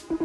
Now,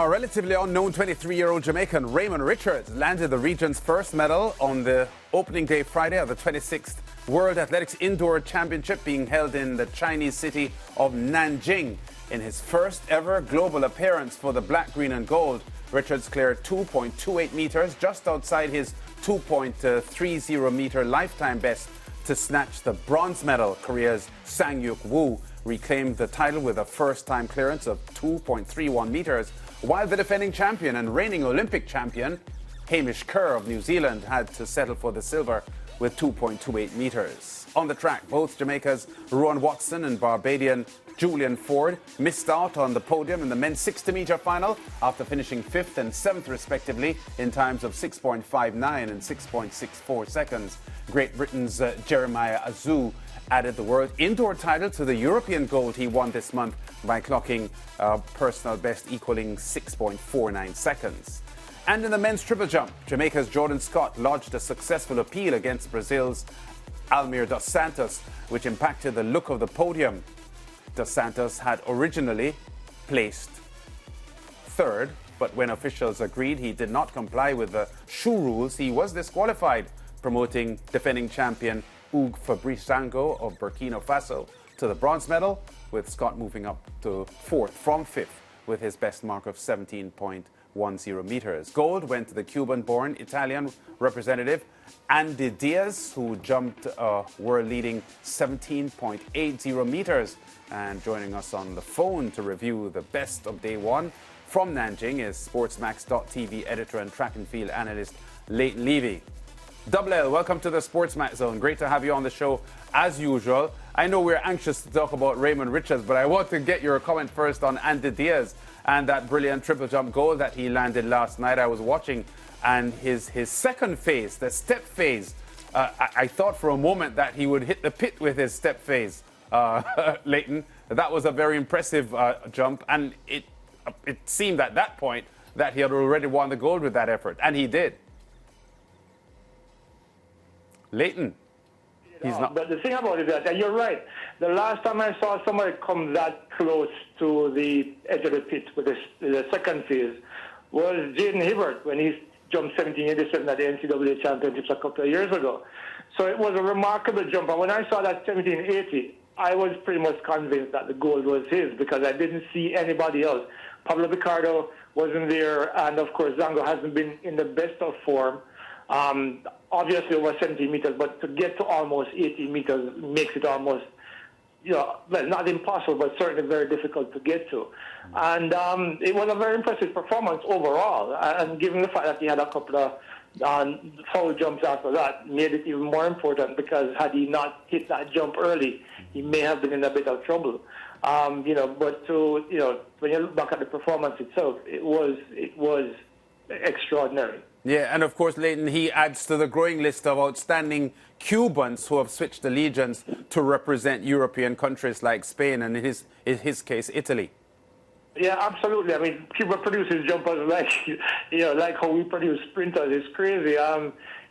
a relatively unknown 23-year-old Jamaican, Raymond Richards, landed the region's first medal on the opening day Friday of the 26th World Athletics Indoor Championship being held in the Chinese city of Nanjing. In his first ever global appearance for the black, green and gold, Richards cleared 2.28 meters, just outside his 2.30 meter lifetime best, to snatch the bronze medal. Korea's Sang-yuk Woo reclaimed the title with a first-time clearance of 2.31 meters, while the defending champion and reigning Olympic champion, Hamish Kerr of New Zealand, had to settle for the silver with 2.28 meters. On the track, both Jamaica's Rowan Watson and Barbadian Julian Ford missed out on the podium in the men's 60-meter final after finishing 5th and 7th respectively in times of 6.59 and 6.64 seconds. Great Britain's Jeremiah Azu added the world indoor title to the European gold he won this month by clocking a personal best equaling 6.49 seconds. And in the men's triple jump, Jamaica's Jordan Scott lodged a successful appeal against Brazil's Almir dos Santos, which impacted the look of the podium. Dos Santos had originally placed third, but when officials agreed he did not comply with the shoe rules, he was disqualified, promoting defending champion Hugues Fabrice-Sango of Burkina Faso to the bronze medal, with Scott moving up to fourth from fifth with his best mark of 17.10 meters. Gold went to the Cuban-born Italian representative Andy Diaz, who jumped a world-leading 17.80 meters. And joining us on the phone to review the best of day one from Nanjing is SportsMax.tv editor and track and field analyst Leighton Levy. Double L, welcome to the SportsMax Zone. Great to have you on the show as usual. I know we're anxious to talk about Raymond Richards, but I want to get your comment first on Andy Diaz and that brilliant triple jump goal that he landed last night. I was watching, and his second phase, the step phase, I thought for a moment that he would hit the pit with his step phase, Leighton. That was a very impressive jump, and it seemed at that point that he had already won the gold with that effort, and he did. Leighton. But the thing about it is that, and you're right, the last time I saw somebody come that close to the edge of the pit with the second phase was Jaden Hibbert when he jumped 1787 at the NCAA Championships a couple of years ago. So it was a remarkable jump. And when I saw that 1780, I was pretty much convinced that the gold was his because I didn't see anybody else. Pablo Picardo wasn't there, and of course Zango hasn't been in the best of form. Obviously over 70 meters, but to get to almost 80 meters makes it almost, well, not impossible, but certainly very difficult to get to. And it was a very impressive performance overall. And given the fact that he had a couple of foul jumps after that, made it even more important because had he not hit that jump early, he may have been in a bit of trouble. But when you look back at the performance itself, it was extraordinary. Yeah, and of course, Leighton, he adds to the growing list of outstanding Cubans who have switched allegiance to represent European countries like Spain and, in his case, Italy. Yeah, absolutely. I mean, Cuba produces jumpers like how we produce sprinters. It's crazy.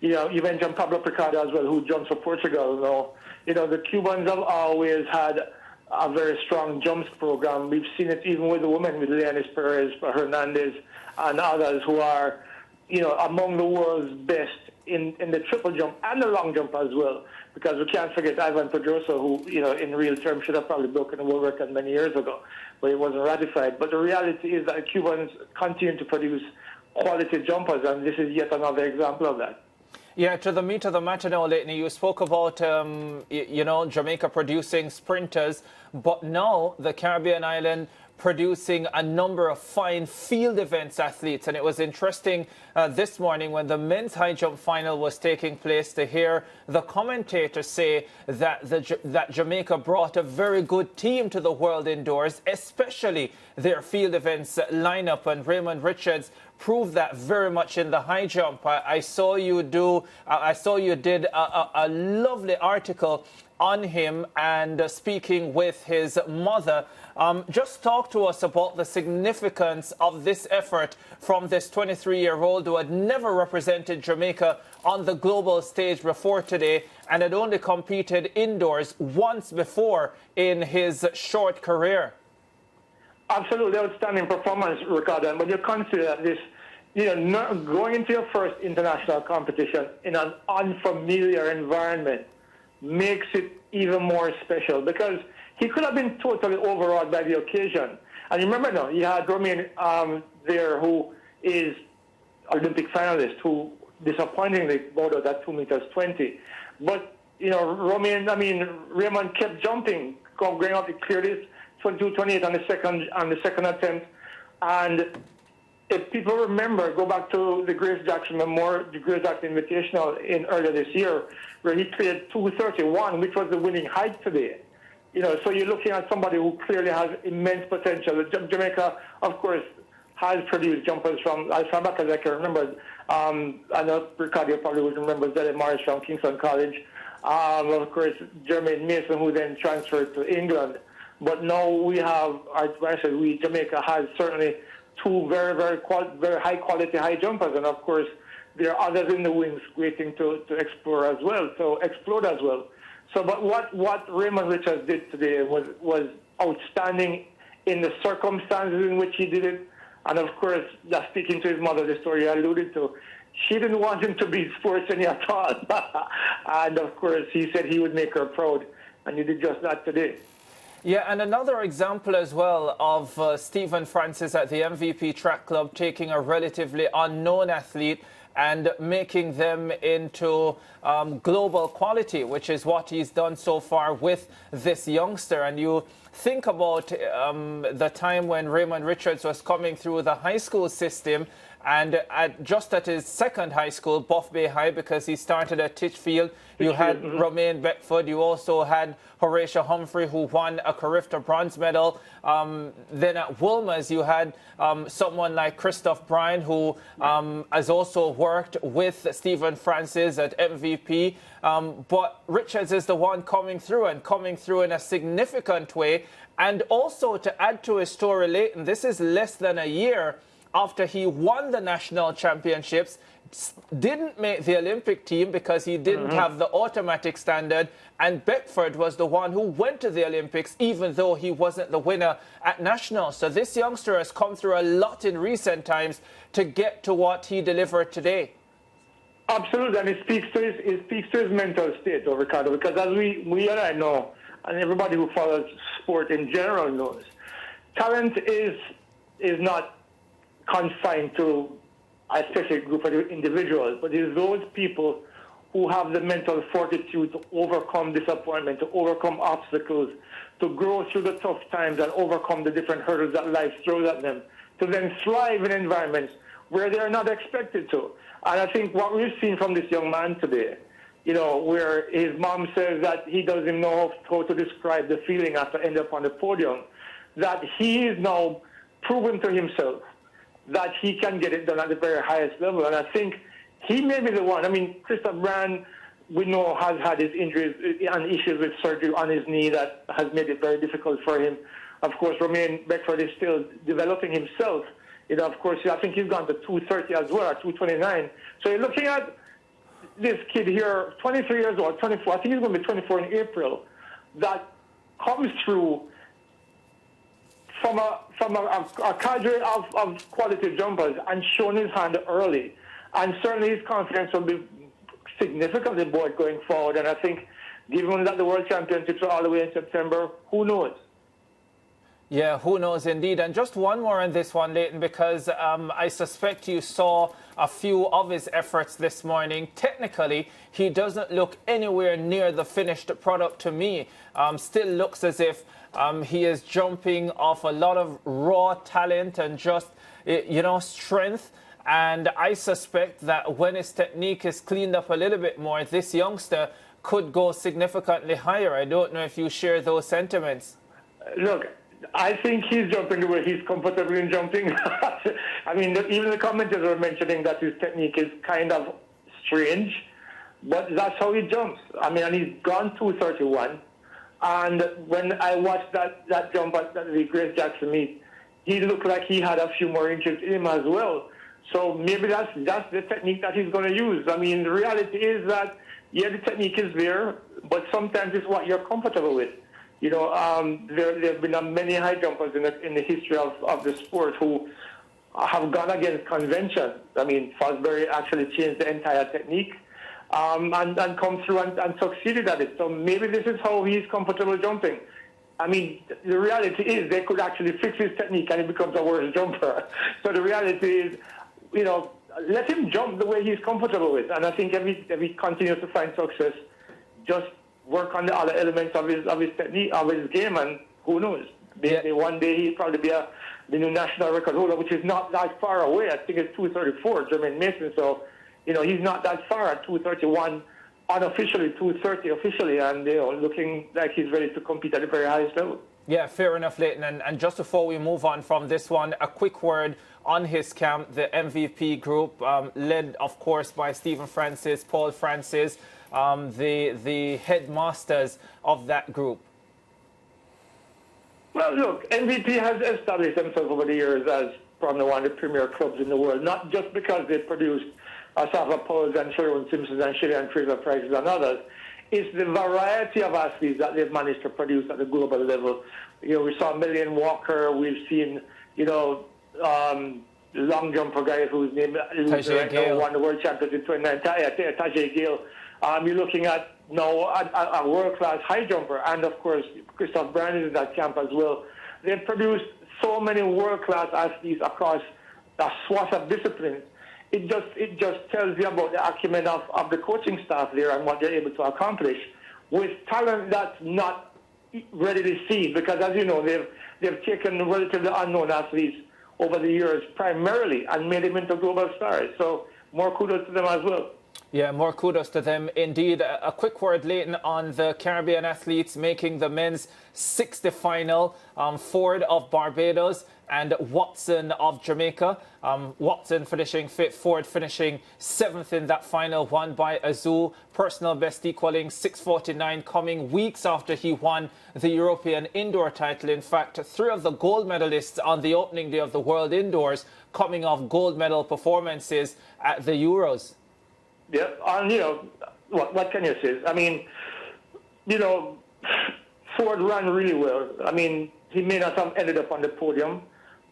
You mentioned Pablo Picardo as well, who jumps for Portugal. The Cubans have always had a very strong jumps program. We've seen it even with the women, with Leonis Perez, Hernandez, and others who are among the world's best in the triple jump and the long jump as well. Because we can't forget Ivan Pedrosa, who, in real terms should have probably broken the world record many years ago, but it wasn't ratified. But the reality is that Cubans continue to produce quality jumpers, and this is yet another example of that. Yeah, to the meat of the matter now, Leighton, you spoke about, Jamaica producing sprinters, but now the Caribbean island producing a number of fine field events athletes. And it was interesting this morning when the men's high jump final was taking place to hear the commentators say that Jamaica brought a very good team to the world indoors, especially their field events lineup. And Raymond Richards proved that very much in the high jump. I saw you did a lovely article on him and speaking with his mother. Just talk to us about the significance of this effort from this 23-year-old who had never represented Jamaica on the global stage before today and had only competed indoors once before in his short career. Absolutely outstanding performance, Ricardo. And when you consider that this, going into your first international competition in an unfamiliar environment makes it even more special, because he could have been totally overawed by the occasion. And remember now, you had Romain there, who is Olympic finalist, who disappointingly bowed out at 2 meters 20. But, Raymond kept jumping, going up, he cleared it 22-28 on the second attempt. And if people remember, go back to the Grace Jackson Memorial, the Grace Jackson Invitational in earlier this year, where he cleared 2:31, which was the winning height today. So you're looking at somebody who clearly has immense potential. Jamaica, of course, has produced jumpers from, as far back as I can remember. I know Ricardo probably would remember Zeddy Morris from Kingston College. Of course, Jermaine Mason, who then transferred to England. But now we have, Jamaica has certainly two very, very high quality high jumpers, and of course there are others in the wings waiting to explode as well. So, but what Raymond Richards did today was outstanding in the circumstances in which he did it, and of course, just speaking to his mother, the story I alluded to, she didn't want him to be sports any at all, and of course he said he would make her proud, and he did just that today. Yeah, and another example as well of Stephen Francis at the MVP Track Club taking a relatively unknown athlete and making them into global quality, which is what he's done so far with this youngster. And you think about the time when Raymond Richards was coming through the high school system, and just at his second high school, Buff Bay High, because he started at Titchfield, you had Romain Beckford. You also had Horatio Humphrey, who won a Carifta bronze medal. Then at Wolmer's, you had someone like Christoph Bryan, who has also worked with Stephen Francis at MVP. But Richards is the one coming through in a significant way. And also, to add to his story, Leighton, this is less than a year after he won the national championships, didn't make the Olympic team because he didn't have the automatic standard, and Beckford was the one who went to the Olympics even though he wasn't the winner at nationals. So this youngster has come through a lot in recent times to get to what he delivered today. Absolutely, and it speaks to his mental state, Ricardo, because as we and I know, and everybody who follows sport in general knows, talent is not confined to a specific group of individuals, but it's those people who have the mental fortitude to overcome disappointment, to overcome obstacles, to grow through the tough times and overcome the different hurdles that life throws at them, to then thrive in environments where they are not expected to. And I think what we've seen from this young man today, where his mom says that he doesn't know how to describe the feeling after ending up on the podium, that he is now proven to himself that he can get it done at the very highest level. And I think he may be the one. I mean, Christoph Bryan, we know, has had his injuries and issues with surgery on his knee that has made it very difficult for him. Of course, Romain Beckford is still developing himself. Of course, I think he's gone to 230 as well, or 229. So you're looking at this kid here, 23 years old, 24. I think he's going to be 24 in April, that comes through from a cadre of quality jumpers and shown his hand early. And certainly his confidence will be significantly buoyed going forward. And I think, given that the World Championships are all the way in September, who knows? Yeah, who knows indeed. And just one more on this one, Leighton, because I suspect you saw a few of his efforts this morning. Technically, he doesn't look anywhere near the finished product to me. Still looks as if he is jumping off a lot of raw talent and just, strength. And I suspect that when his technique is cleaned up a little bit more, this youngster could go significantly higher. I don't know if you share those sentiments. Look, I think he's jumping the way he's comfortable in jumping. I mean, even the commentators were mentioning that his technique is kind of strange. but that's how he jumps. I mean, and he's gone 231. And when I watched that jump at the Grace Jackson meet, he looked like he had a few more inches in him as well. So maybe that's the technique that he's going to use. I mean, the reality is that, yeah, the technique is there, but sometimes it's what you're comfortable with. You know, there have been many high jumpers in the history of the sport who have gone against convention. I mean, Fosbury actually changed the entire technique and come through and succeeded at it. So maybe this is how he's comfortable jumping. I mean, the reality is they could actually fix his technique and he becomes a worse jumper. So the reality is, you know, let him jump the way he's comfortable with. And I think if he continues to find success, just work on the other elements of his technique, of his game, and who knows? Maybe one day he'll probably be the new national record holder, which is not that far away. I think it's 234, Jermaine Mason. So, you know, he's not that far at 231 unofficially, 230 officially, and, you know, looking like he's ready to compete at the very highest level. Yeah, fair enough, Leighton. And just before we move on from this one, a quick word on his camp, the MVP group, led, of course, by Stephen Francis, Paul Francis, the headmasters of that group. Well, look, MVP has established themselves over the years as probably one of the premier clubs in the world, not just because they produced Asafa Pauls and Sherwin Simpsons and Shillian Fraser Prices and others. It's the variety of athletes that they've managed to produce at the global level. You know, we saw Million Walker. We've seen, you know, long jumper guy whose name won the world championship in 2019, Tajay Gale. You're looking at now a world-class high jumper, and of course Christoph Brand is in that camp as well. They've produced so many world-class athletes across a swath of disciplines. It just tells you about the acumen of the coaching staff there and what they're able to accomplish with talent that's not readily seen, because, as you know, they've taken relatively unknown athletes over the years primarily and made them into global stars. So more kudos to them as well. Yeah, more kudos to them indeed. A quick word, Leighton, on the Caribbean athletes making the men's 60 final. Ford of Barbados and Watson of Jamaica. Watson finishing fifth, Ford finishing seventh in that final, won by Azul. Personal best equaling 6:49, coming weeks after he won the European indoor title. In fact, three of the gold medalists on the opening day of the World Indoors coming off gold medal performances at the Euros. Yeah, and, you know, what can you say? I mean, you know, Ford ran really well. I mean, he may not have ended up on the podium,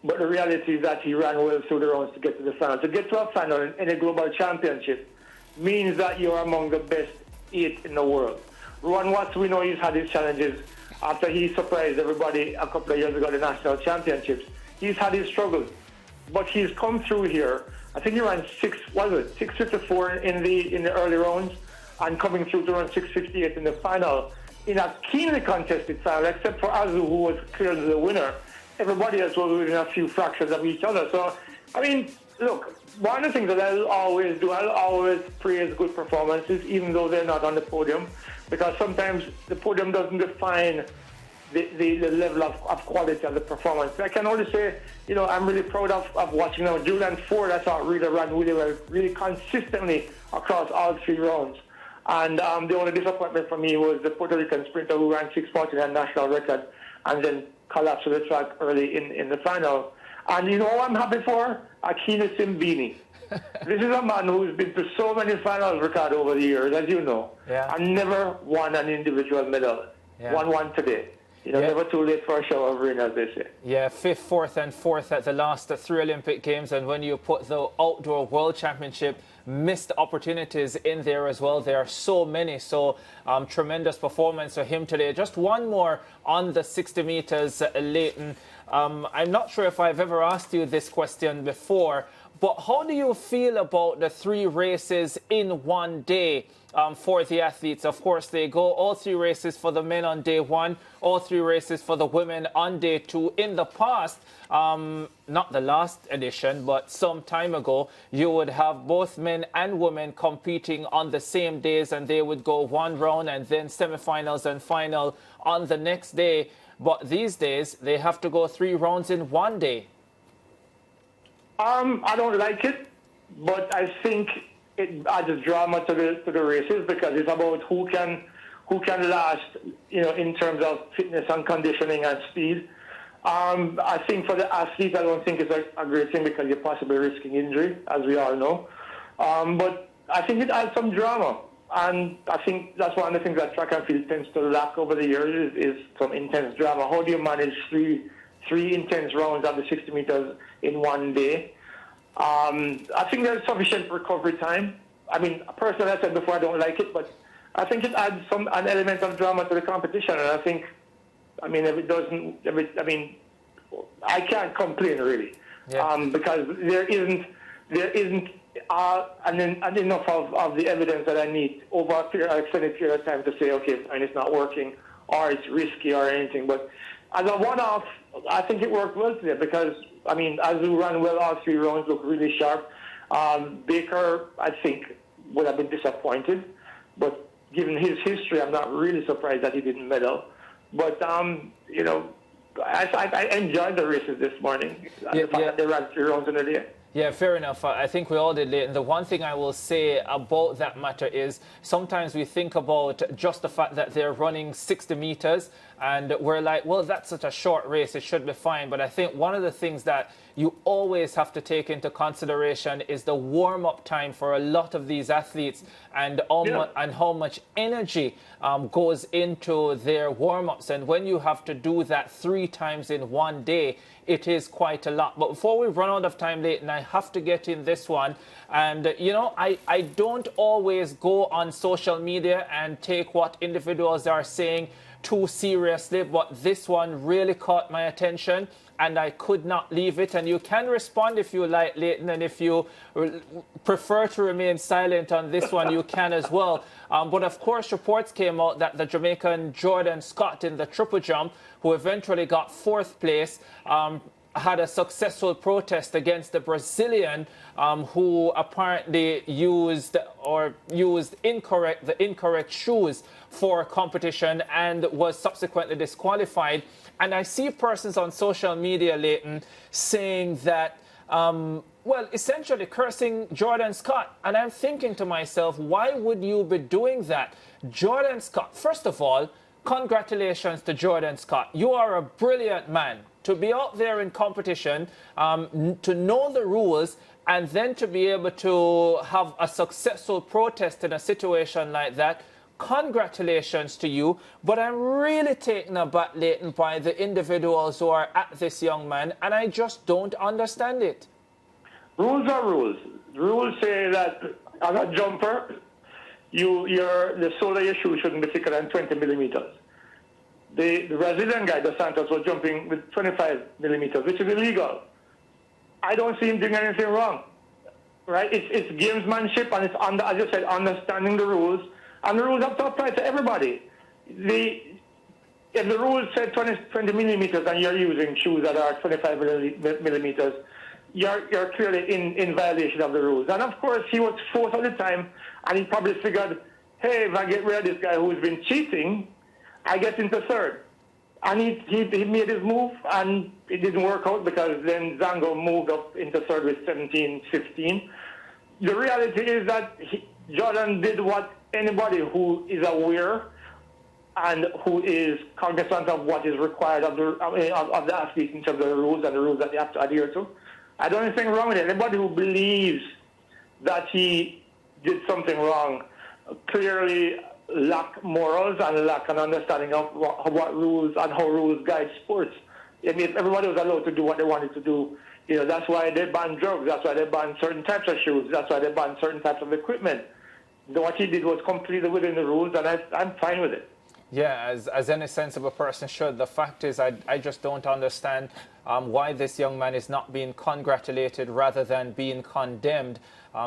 but the reality is that he ran well through the rounds to get to the final. To get to a final in a global championship means that you're among the best 8 in the world. Ron Watts, we know he's had his challenges after he surprised everybody a couple of years ago at the national championships. He's had his struggles, but he's come through here. I think he ran 6:54 in the early rounds, and coming through to run 6:58 in the final, in a keenly contested final, except for Azu, who was clearly the winner. Everybody else was within a few fractions of each other. So, I mean, look, one of the things that I'll always do, I'll always praise good performances, even though they're not on the podium, because sometimes the podium doesn't define the level of quality of the performance. I can only say, you know, I'm really proud of watching now. Julian Ford, I thought, really ran really well, really consistently across all 3 rounds. And the only disappointment for me was the Puerto Rican sprinter who ran 6:49 national record and then collapsed to the track early in the final. And you know what I'm happy for? Akina Simbini. This is a man who's been to so many finals, Ricardo, over the years, as you know, and never won an individual medal. Won one today. You know, never too late for a shower of rain, as they say. Yeah, 5th, 4th and 4th at the last 3 Olympic Games. And when you put the Outdoor World Championship missed opportunities in there as well, there are so many. So tremendous performance for him today. Just one more on the 60 meters, Leighton. I'm not sure if I've ever asked you this question before, but how do you feel about the 3 races in one day for the athletes? Of course, they go all 3 races for the men on day 1, all 3 races for the women on day 2. In the past, not the last edition, but some time ago, you would have both men and women competing on the same days, and they would go 1 round and then semifinals and final on the next day. But these days, they have to go 3 rounds in one day. I don't like it, but I think it adds drama to the races because it's about who can last, in terms of fitness and conditioning and speed. I think for the athlete, I don't think it's a great thing because you're possibly risking injury, as we all know. But I think it adds some drama. And I think that's one of the things that track and field tends to lack over the years is some intense drama. How do you manage three intense rounds of the 60 meters in one day? I think there's sufficient recovery time. I mean, personally, I said before I don't like it, but I think it adds an element of drama to the competition. And I think, if it doesn't, I can't complain really, because there isn't enough of the evidence that I need over an extended period of time to say, okay, and it's not working, or it's risky or anything. But as a one-off, I think it worked well today because, Azu ran well all 3 rounds, looked really sharp. Baker, I think, would have been disappointed, but given his history, I'm not really surprised that he didn't medal. But, I enjoyed the races this morning. The fact that they ran 3 rounds in a day. Yeah, fair enough. I think we all did, Leighton. The one thing I will say about that matter is sometimes we think about just the fact that they're running 60 meters and we're like, well, that's such a short race, it should be fine. But I think one of the things that you always have to take into consideration is the warm-up time for a lot of these athletes and how much energy goes into their warm-ups. And when you have to do that 3 times in one day, it is quite a lot. But before we run out of time, Leighton, I have to get in this one. And, I don't always go on social media and take what individuals are saying too seriously, but this one really caught my attention and I could not leave it. And you can respond if you like, Leighton, and if you prefer to remain silent on this one, you can as well. But of course, reports came out that the Jamaican Jordan Scott in the triple jump, who eventually got 4th place, had a successful protest against the Brazilian who apparently used the incorrect shoes for competition and was subsequently disqualified. And I see persons on social media, Leighton, saying that, essentially cursing Jordan Scott. And I'm thinking to myself, why would you be doing that? Jordan Scott, first of all, congratulations to Jordan Scott. You are a brilliant man. To be out there in competition, to know the rules, and then to be able to have a successful protest in a situation like that, congratulations to you. But I'm really taken aback, Leighton, by the individuals who are at this young man, and I just don't understand it. Rules are rules. The rules say that as a jumper, the sole of your shoe shouldn't be thicker than 20 millimeters. The Brazilian guy, Dos Santos, was jumping with 25 millimeters, which is illegal. I don't see him doing anything wrong, right? It's gamesmanship, and it's, as you said, understanding the rules. And the rules have to apply to everybody. If the rules say 20 millimeters and you're using shoes that are 25 millimeters, you're clearly in violation of the rules. And of course, he was 4th at the time, and he probably figured, hey, if I get rid of this guy who's been cheating, I get into 3rd. And he made his move, and it didn't work out because then Zango moved up into 3rd with 17-15. The reality is that Jordan did what anybody who is aware and who is cognizant of what is required of the athlete in terms of the rules and the rules that they have to adhere to. I don't think anything wrong with it. Anybody who believes that he did something wrong clearly lack morals and lack an understanding of what rules and how rules guide sports. I mean, if everybody was allowed to do what they wanted to do, that's why they ban drugs, that's why they ban certain types of shoes, that's why they ban certain types of equipment. What he did was completely within the rules, and I'm fine with it. Yeah, as any sensible person should. The fact is, I just don't understand why this young man is not being congratulated rather than being condemned.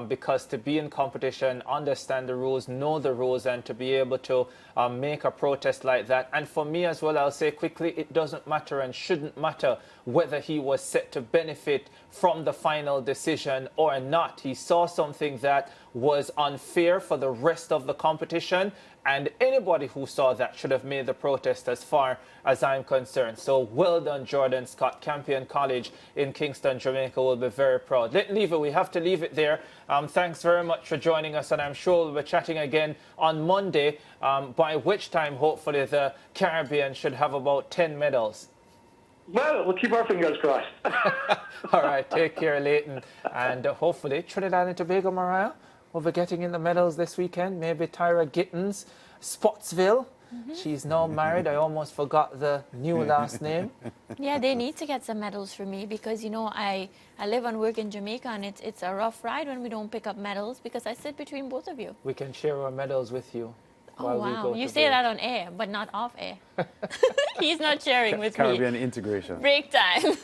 Because to be in competition, understand the rules, know the rules, and to be able to make a protest like that. And for me as well, I'll say quickly, it doesn't matter and shouldn't matter whether he was set to benefit from the final decision or not. He saw something that was unfair for the rest of the competition, and anybody who saw that should have made the protest as far as I'm concerned. So well done, Jordan Scott. Campion College in Kingston, Jamaica will be very proud. Let's leave it. We have to leave it there. Thanks very much for joining us, and I'm sure we'll be chatting again on Monday, by which time, hopefully, the Caribbean should have about 10 medals. Well, we'll keep our fingers crossed. All right, take care, Leighton. And hopefully, Trinidad and Tobago, Mariah, will be getting in the medals this weekend. Maybe Tyra Gittins, Spotsville. She's now married. I almost forgot the new last name. Yeah, they need to get some medals for me because, you know, I live and work in Jamaica, and it's a rough ride when we don't pick up medals because I sit between both of you. We can share our medals with you. Oh, wow. You say that on air, but not off air. He's not sharing with me. Caribbean integration. Break time.